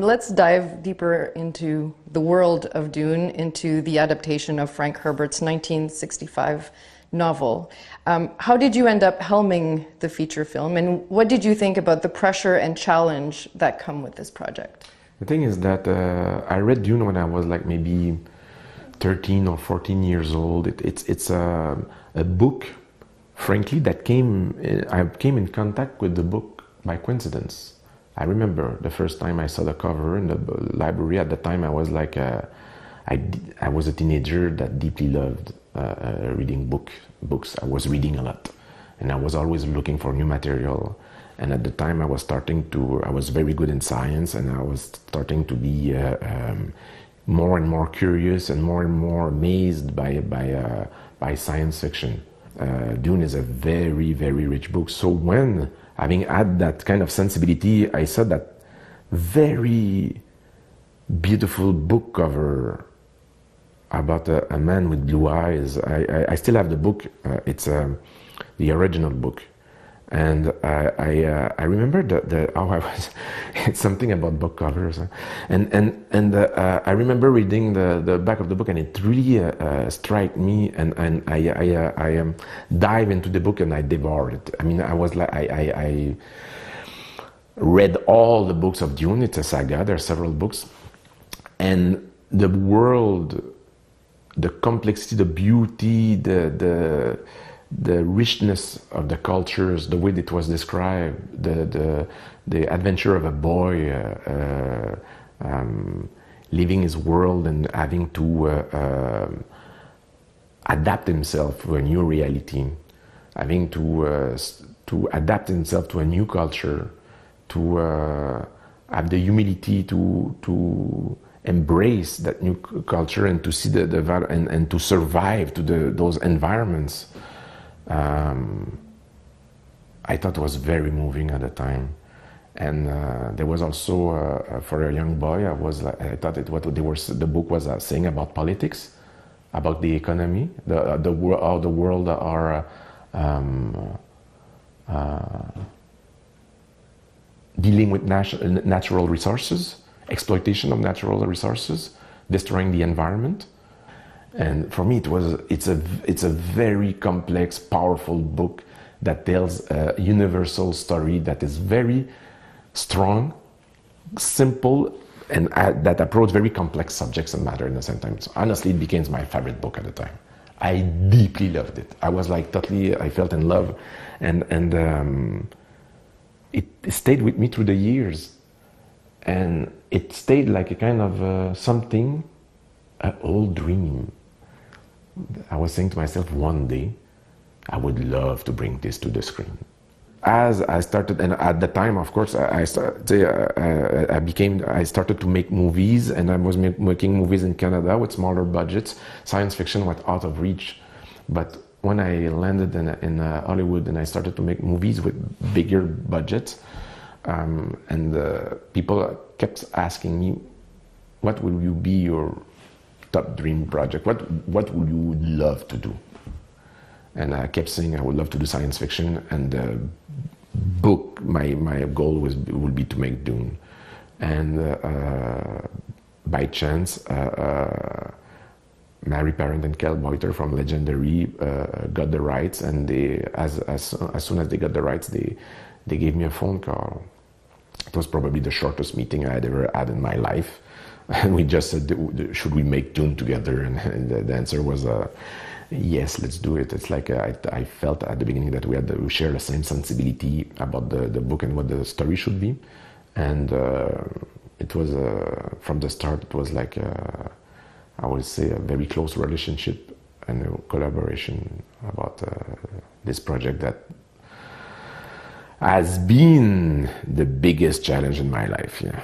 Let's dive deeper into the world of Dune, into the adaptation of Frank Herbert's 1965 novel. How did you end up helming the feature film, and what did you think about the pressure and challenge that come with this project? The thing is that I read Dune when I was like maybe 13 or 14 years old. It's a book, frankly, that I came in contact with the book by coincidence. I remember the first time I saw the cover in the library. At the time I was like, I was a teenager that deeply loved reading books. I was reading a lot, and I was always looking for new material. And at the time I was very good in science, and I was starting to be more and more curious and more amazed by science fiction. Dune is a very, very rich book. So when, having had that kind of sensibility, I saw that very beautiful book cover about a man with blue eyes. I still have the book. It's the original book. And I remember how I was. It's something about book covers, and I remember reading the back of the book, and it really struck me, and I dive into the book and I devoured it. I mean, I was like I read all the books of Dune. It's a saga. There are several books, and the world, the complexity, the beauty, the richness of the cultures, the way it was described, the adventure of a boy leaving his world and having to adapt himself to a new reality, having to adapt himself to a new culture, to have the humility to embrace that new culture and to see the value and to survive to those environments. I thought it was very moving at the time, and there was also for a young boy, I thought the book was saying about politics, about the economy, how the world are dealing with natural resources, exploitation of natural resources, destroying the environment. And for me, it's a very complex, powerful book that tells a universal story that is very strong, simple, and that approach very complex subjects and matter in the same time. So honestly, it became my favorite book at the time. I deeply loved it. I was like I felt in love, and it stayed with me through the years, and it stayed like a kind of something, an old dream. I was saying to myself, one day, I would love to bring this to the screen. As I started, and at the time, of course, I started to make movies, and I was making movies in Canada with smaller budgets. Science fiction was out of reach. But when I landed in Hollywood and I started to make movies with bigger budgets, and people kept asking me, what will you be your top dream project? What would you love to do? And I kept saying I would love to do science fiction, and the book, my goal would be to make Dune. And by chance, Mary Parent and Kel Boiter from Legendary got the rights, and as soon as they got the rights, they gave me a phone call. It was probably the shortest meeting I had ever had in my life. And we just said, should we make Dune together? And the answer was, yes, let's do it. It's like I felt at the beginning that we share the same sensibility about the book and what the story should be. And it was, from the start, it was like, I would say, a very close relationship and a collaboration about this project that has been the biggest challenge in my life. Yeah.